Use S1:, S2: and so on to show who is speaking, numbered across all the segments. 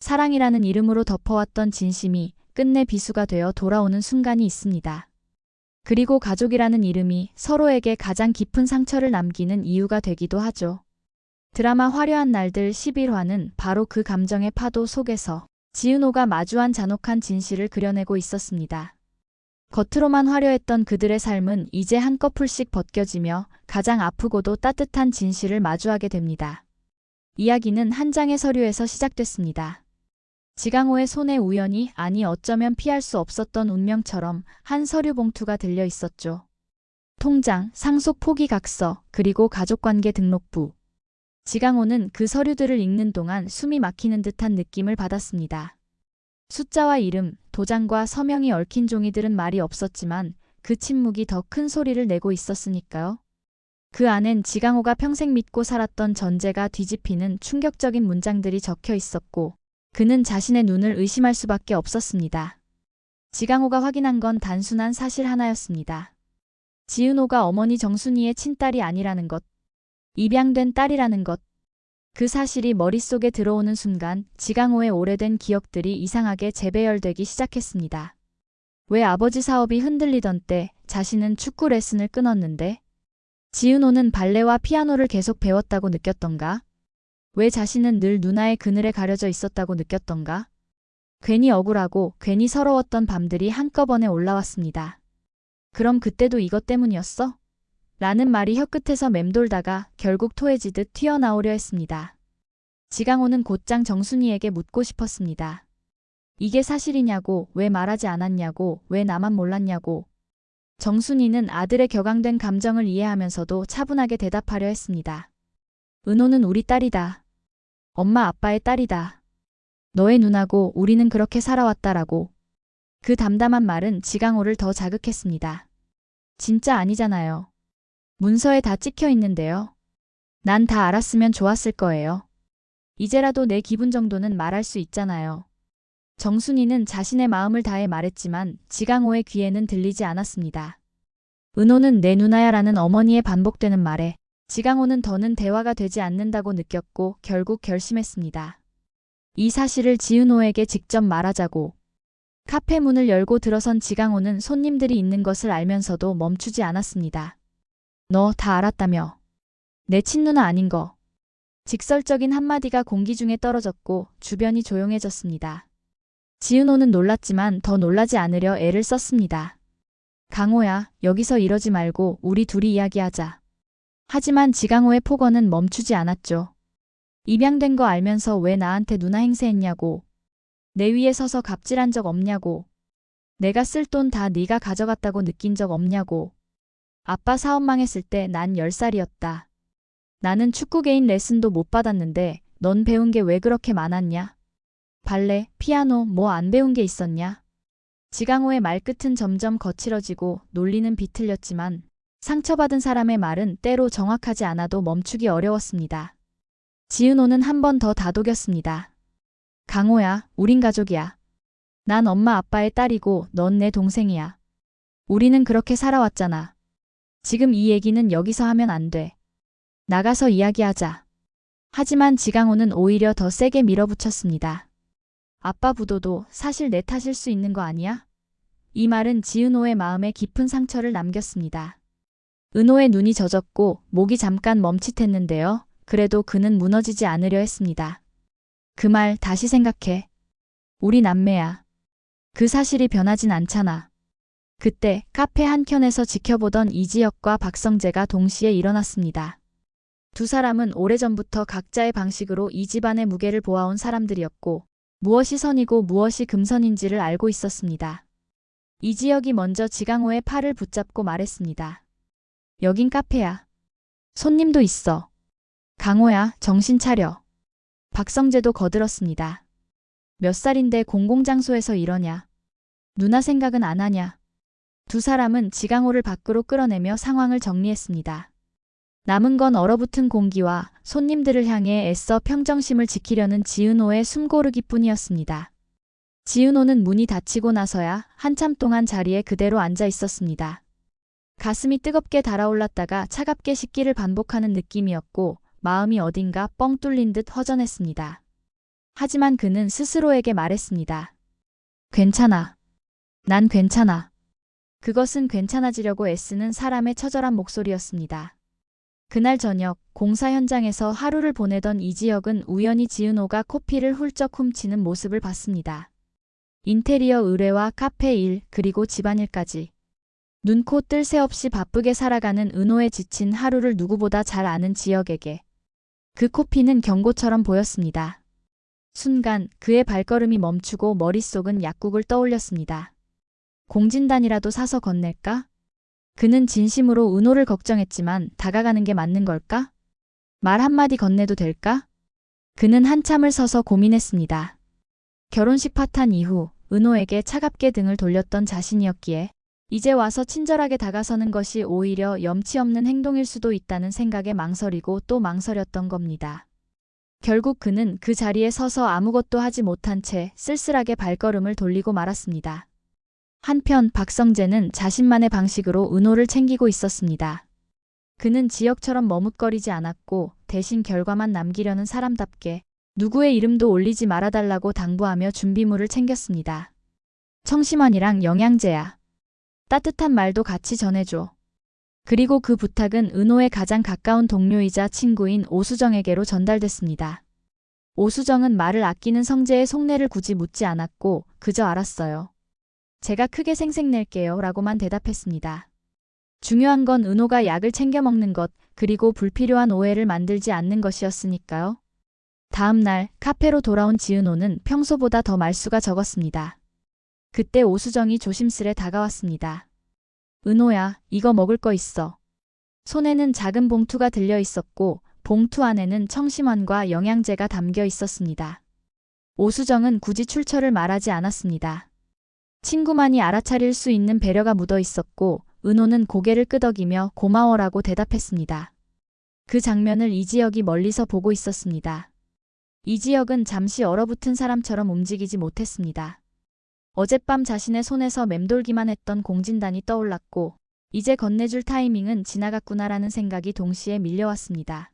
S1: 사랑이라는 이름으로 덮어왔던 진심이 끝내 비수가 되어 돌아오는 순간이 있습니다. 그리고 가족이라는 이름이 서로에게 가장 깊은 상처를 남기는 이유가 되기도 하죠. 드라마 화려한 날들 11화는 바로 그 감정의 파도 속에서 지은호가 마주한 잔혹한 진실을 그려내고 있었습니다. 겉으로만 화려했던 그들의 삶은 이제 한꺼풀씩 벗겨지며 가장 아프고도 따뜻한 진실을 마주하게 됩니다. 이야기는 한 장의 서류에서 시작됐습니다. 지강호의 손에 우연히, 아니 어쩌면 피할 수 없었던 운명처럼 한 서류 봉투가 들려 있었죠. 통장, 상속 포기각서, 그리고 가족관계 등록부. 지강호는 그 서류들을 읽는 동안 숨이 막히는 듯한 느낌을 받았습니다. 숫자와 이름, 도장과 서명이 얽힌 종이들은 말이 없었지만 그 침묵이 더 큰 소리를 내고 있었으니까요. 그 안엔 지강호가 평생 믿고 살았던 전제가 뒤집히는 충격적인 문장들이 적혀 있었고 그는 자신의 눈을 의심할 수밖에 없었습니다. 지강호가 확인한 건 단순한 사실 하나였습니다. 지은호가 어머니 정순이의 친딸이 아니라는 것, 입양된 딸이라는 것. 그 사실이 머릿속에 들어오는 순간 지강호의 오래된 기억들이 이상하게 재배열되기 시작했습니다. 왜 아버지 사업이 흔들리던 때 자신은 축구 레슨을 끊었는데? 지은호는 발레와 피아노를 계속 배웠다고 느꼈던가? 왜 자신은 늘 누나의 그늘에 가려져 있었다고 느꼈던가? 괜히 억울하고 괜히 서러웠던 밤들이 한꺼번에 올라왔습니다. 그럼 그때도 이것 때문이었어? 라는 말이 혀끝에서 맴돌다가 결국 토해지듯 튀어나오려 했습니다. 지강호는 곧장 정순이에게 묻고 싶었습니다. 이게 사실이냐고, 왜 말하지 않았냐고, 왜 나만 몰랐냐고. 정순이는 아들의 격앙된 감정을 이해하면서도 차분하게 대답하려 했습니다. 은호는 우리 딸이다. 엄마 아빠의 딸이다. 너의 누나고 우리는 그렇게 살아왔다라고. 그 담담한 말은 지강호를 더 자극했습니다. 진짜 아니잖아요. 문서에 다 찍혀 있는데요. 난 다 알았으면 좋았을 거예요. 이제라도 내 기분 정도는 말할 수 있잖아요. 정순이는 자신의 마음을 다해 말했지만 지강호의 귀에는 들리지 않았습니다. 은호는 내 누나야 라는 어머니의 반복되는 말에 지강호는 더는 대화가 되지 않는다고 느꼈고 결국 결심했습니다. 이 사실을 지은호에게 직접 말하자고. 카페 문을 열고 들어선 지강호는 손님들이 있는 것을 알면서도 멈추지 않았습니다. 너 다 알았다며. 내 친누나 아닌 거. 직설적인 한마디가 공기 중에 떨어졌고 주변이 조용해졌습니다. 지은호는 놀랐지만 더 놀라지 않으려 애를 썼습니다. 강호야, 여기서 이러지 말고 우리 둘이 이야기하자. 하지만 지강호의 폭언은 멈추지 않았죠. 입양된 거 알면서 왜 나한테 누나 행세했냐고. 내 위에 서서 갑질한 적 없냐고. 내가 쓸 돈 다 네가 가져갔다고 느낀 적 없냐고. 아빠 사업 망했을 때 난 10살이었다. 나는 축구 개인 레슨도 못 받았는데 넌 배운 게 왜 그렇게 많았냐? 발레, 피아노 뭐 안 배운 게 있었냐? 지강호의 말끝은 점점 거칠어지고 논리는 비틀렸지만 상처받은 사람의 말은 때로 정확하지 않아도 멈추기 어려웠습니다. 지은호는 한 번 더 다독였습니다. 강호야, 우린 가족이야. 난 엄마 아빠의 딸이고 넌 내 동생이야. 우리는 그렇게 살아왔잖아. 지금 이 얘기는 여기서 하면 안 돼. 나가서 이야기하자. 하지만 지강호는 오히려 더 세게 밀어붙였습니다. 아빠 부도도 사실 내 탓일 수 있는 거 아니야? 이 말은 지은호의 마음에 깊은 상처를 남겼습니다. 은호의 눈이 젖었고 목이 잠깐 멈칫했는데요. 그래도 그는 무너지지 않으려 했습니다. 그 말 다시 생각해. 우리 남매야. 그 사실이 변하진 않잖아. 그때 카페 한켠에서 지켜보던 이지혁과 박성재가 동시에 일어났습니다. 두 사람은 오래전부터 각자의 방식으로 이 집안의 무게를 보아온 사람들이었고 무엇이 선이고 무엇이 금선인지를 알고 있었습니다. 이지혁이 먼저 지강호의 팔을 붙잡고 말했습니다. 여긴 카페야. 손님도 있어. 강호야, 정신 차려. 박성재도 거들었습니다. 몇 살인데 공공장소에서 이러냐. 누나 생각은 안 하냐. 두 사람은 지강호를 밖으로 끌어내며 상황을 정리했습니다. 남은 건 얼어붙은 공기와 손님들을 향해 애써 평정심을 지키려는 지은호의 숨고르기뿐이었습니다. 지은호는 문이 닫히고 나서야 한참 동안 자리에 그대로 앉아 있었습니다. 가슴이 뜨겁게 달아올랐다가 차갑게 식기를 반복하는 느낌이었고 마음이 어딘가 뻥 뚫린 듯 허전했습니다. 하지만 그는 스스로에게 말했습니다. 괜찮아. 난 괜찮아. 그것은 괜찮아지려고 애쓰는 사람의 처절한 목소리였습니다. 그날 저녁 공사 현장에서 하루를 보내던 이지혁은 우연히 지은호가 코피를 훌쩍 훔치는 모습을 봤습니다. 인테리어 의뢰와 카페 일 그리고 집안일까지. 눈코 뜰 새 없이 바쁘게 살아가는 은호의 지친 하루를 누구보다 잘 아는 지혁에게 그 코피는 경고처럼 보였습니다. 순간 그의 발걸음이 멈추고 머릿속은 약국을 떠올렸습니다. 공진단이라도 사서 건넬까? 그는 진심으로 은호를 걱정했지만 다가가는 게 맞는 걸까? 말 한마디 건네도 될까? 그는 한참을 서서 고민했습니다. 결혼식 파탄 이후 은호에게 차갑게 등을 돌렸던 자신이었기에 이제 와서 친절하게 다가서는 것이 오히려 염치 없는 행동일 수도 있다는 생각에 망설이고 또 망설였던 겁니다. 결국 그는 그 자리에 서서 아무것도 하지 못한 채 쓸쓸하게 발걸음을 돌리고 말았습니다. 한편 박성재는 자신만의 방식으로 은호를 챙기고 있었습니다. 그는 지역처럼 머뭇거리지 않았고 대신 결과만 남기려는 사람답게 누구의 이름도 올리지 말아달라고 당부하며 준비물을 챙겼습니다. 청심환이랑 영양제야. 따뜻한 말도 같이 전해줘. 그리고 그 부탁은 은호의 가장 가까운 동료이자 친구인 오수정에게로 전달됐습니다. 오수정은 말을 아끼는 성재의 속내를 굳이 묻지 않았고 그저 알았어요. 제가 크게 생색낼게요 라고만 대답했습니다. 중요한 건 은호가 약을 챙겨 먹는 것 그리고 불필요한 오해를 만들지 않는 것이었으니까요. 다음 날 카페로 돌아온 지은호는 평소보다 더 말수가 적었습니다. 그때 오수정이 조심스레 다가왔습니다. 은호야, 이거 먹을 거 있어. 손에는 작은 봉투가 들려 있었고 봉투 안에는 청심환과 영양제가 담겨 있었습니다. 오수정은 굳이 출처를 말하지 않았습니다. 친구만이 알아차릴 수 있는 배려가 묻어 있었고 은호는 고개를 끄덕이며 고마워라고 대답했습니다. 그 장면을 이지혁이 멀리서 보고 있었습니다. 이지혁은 잠시 얼어붙은 사람처럼 움직이지 못했습니다. 어젯밤 자신의 손에서 맴돌기만 했던 공진단이 떠올랐고 이제 건네줄 타이밍은 지나갔구나라는 생각이 동시에 밀려왔습니다.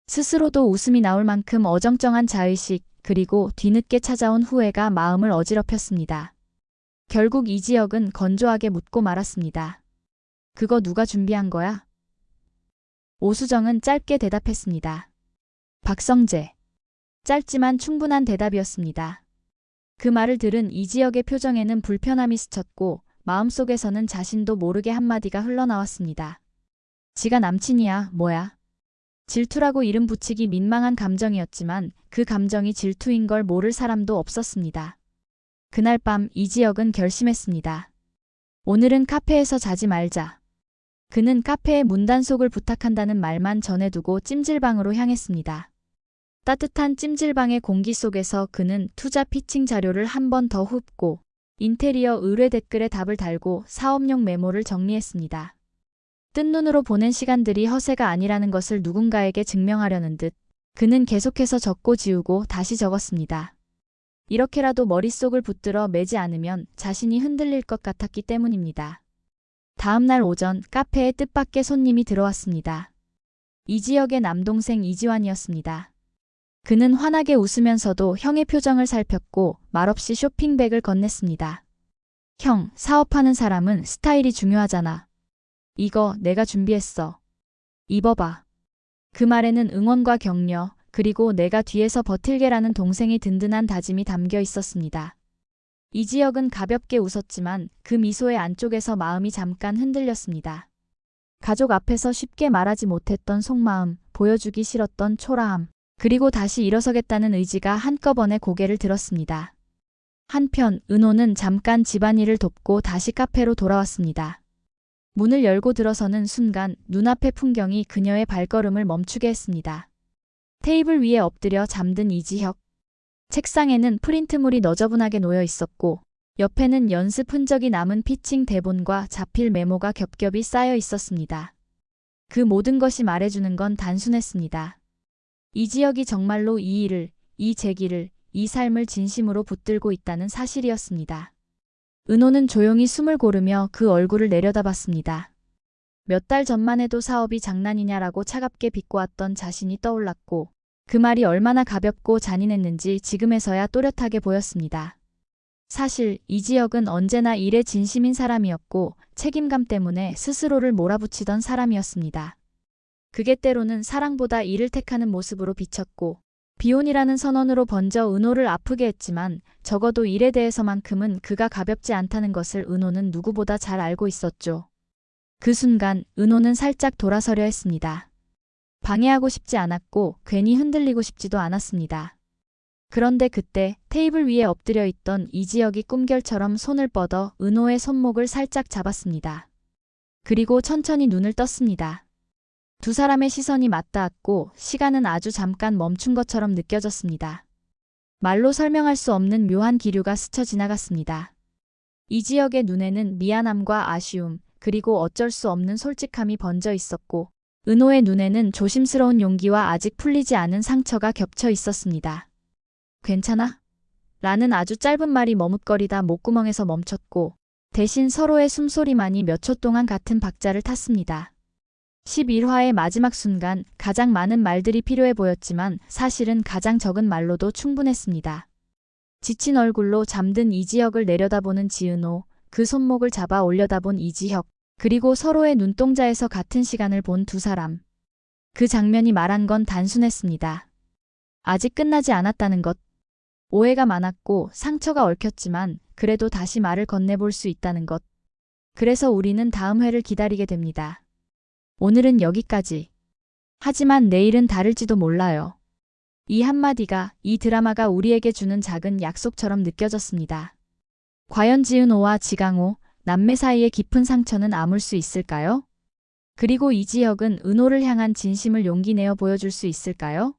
S1: 스스로도 웃음이 나올 만큼 어정쩡한 자의식 그리고 뒤늦게 찾아온 후회가 마음을 어지럽혔습니다. 결국 이지혁은 건조하게 묻고 말았습니다. 그거 누가 준비한 거야? 오수정은 짧게 대답했습니다. 박성재. 짧지만 충분한 대답이었습니다. 그 말을 들은 이지혁의 표정에는 불편함이 스쳤고 마음속에서는 자신도 모르게 한마디가 흘러나왔습니다. 지가 남친이야, 뭐야. 질투라고 이름 붙이기 민망한 감정이었지만 그 감정이 질투인 걸 모를 사람도 없었습니다. 그날 밤 이지혁은 결심했습니다. 오늘은 카페에서 자지 말자. 그는 카페의 문단속을 부탁한다는 말만 전해두고 찜질방으로 향했습니다. 따뜻한 찜질방의 공기 속에서 그는 투자 피칭 자료를 한 번 더 훑고 인테리어 의뢰 댓글에 답을 달고 사업용 메모를 정리했습니다. 뜬 눈으로 보낸 시간들이 허세가 아니라는 것을 누군가에게 증명하려는 듯 그는 계속해서 적고 지우고 다시 적었습니다. 이렇게라도 머릿속을 붙들어 매지 않으면 자신이 흔들릴 것 같았기 때문입니다. 다음 날 오전 카페에 뜻밖의 손님이 들어왔습니다. 이지혁의 남동생 이지환이었습니다. 그는 환하게 웃으면서도 형의 표정을 살폈고 말없이 쇼핑백을 건넸습니다. 형, 사업하는 사람은 스타일이 중요하잖아. 이거 내가 준비했어. 입어봐. 그 말에는 응원과 격려, 그리고 내가 뒤에서 버틸게라는 동생의 든든한 다짐이 담겨 있었습니다. 이지혁은 가볍게 웃었지만 그 미소의 안쪽에서 마음이 잠깐 흔들렸습니다. 가족 앞에서 쉽게 말하지 못했던 속마음, 보여주기 싫었던 초라함, 그리고 다시 일어서겠다는 의지가 한꺼번에 고개를 들었습니다. 한편 은호는 잠깐 집안일을 돕고 다시 카페로 돌아왔습니다. 문을 열고 들어서는 순간 눈앞의 풍경이 그녀의 발걸음을 멈추게 했습니다. 테이블 위에 엎드려 잠든 이지혁. 책상에는 프린트물이 너저분하게 놓여 있었고 옆에는 연습 흔적이 남은 피칭 대본과 자필 메모가 겹겹이 쌓여 있었습니다. 그 모든 것이 말해주는 건 단순했습니다. 이지혁이 정말로 이 일을, 이 재기를, 이 삶을 진심으로 붙들고 있다는 사실이었습니다. 은호는 조용히 숨을 고르며 그 얼굴을 내려다봤습니다. 몇 달 전만 해도 사업이 장난이냐라고 차갑게 비꼬았던 자신이 떠올랐고 그 말이 얼마나 가볍고 잔인했는지 지금에서야 또렷하게 보였습니다. 사실 이지혁은 언제나 일에 진심인 사람이었고 책임감 때문에 스스로를 몰아붙이던 사람이었습니다. 그게 때로는 사랑보다 일을 택하는 모습으로 비쳤고 비혼이라는 선언으로 번져 은호를 아프게 했지만 적어도 일에 대해서만큼은 그가 가볍지 않다는 것을 은호는 누구보다 잘 알고 있었죠. 그 순간 은호는 살짝 돌아서려 했습니다. 방해하고 싶지 않았고 괜히 흔들리고 싶지도 않았습니다. 그런데 그때 테이블 위에 엎드려 있던 이지혁이 꿈결처럼 손을 뻗어 은호의 손목을 살짝 잡았습니다. 그리고 천천히 눈을 떴습니다. 두 사람의 시선이 맞닿았고 시간은 아주 잠깐 멈춘 것처럼 느껴졌습니다. 말로 설명할 수 없는 묘한 기류가 스쳐 지나갔습니다. 이지혁의 눈에는 미안함과 아쉬움, 그리고 어쩔 수 없는 솔직함이 번져 있었고 은호의 눈에는 조심스러운 용기와 아직 풀리지 않은 상처가 겹쳐 있었습니다. 괜찮아? 라는 아주 짧은 말이 머뭇거리다 목구멍에서 멈췄고 대신 서로의 숨소리만이 몇 초 동안 같은 박자를 탔습니다. 11화의 마지막 순간 가장 많은 말들이 필요해 보였지만 사실은 가장 적은 말로도 충분했습니다. 지친 얼굴로 잠든 이지혁을 내려다보는 지은호, 그 손목을 잡아 올려다본 이지혁, 그리고 서로의 눈동자에서 같은 시간을 본 두 사람. 그 장면이 말한 건 단순했습니다. 아직 끝나지 않았다는 것. 오해가 많았고 상처가 얽혔지만 그래도 다시 말을 건네볼 수 있다는 것. 그래서 우리는 다음 회를 기다리게 됩니다. 오늘은 여기까지. 하지만 내일은 다를지도 몰라요. 이 한마디가 이 드라마가 우리에게 주는 작은 약속처럼 느껴졌습니다. 과연 지은호와 지강호, 남매 사이의 깊은 상처는 아물 수 있을까요? 그리고 이지혁은 은호를 향한 진심을 용기 내어 보여줄 수 있을까요?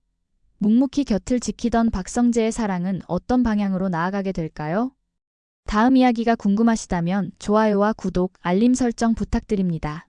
S1: 묵묵히 곁을 지키던 박성재의 사랑은 어떤 방향으로 나아가게 될까요? 다음 이야기가 궁금하시다면 좋아요와 구독, 알림 설정 부탁드립니다.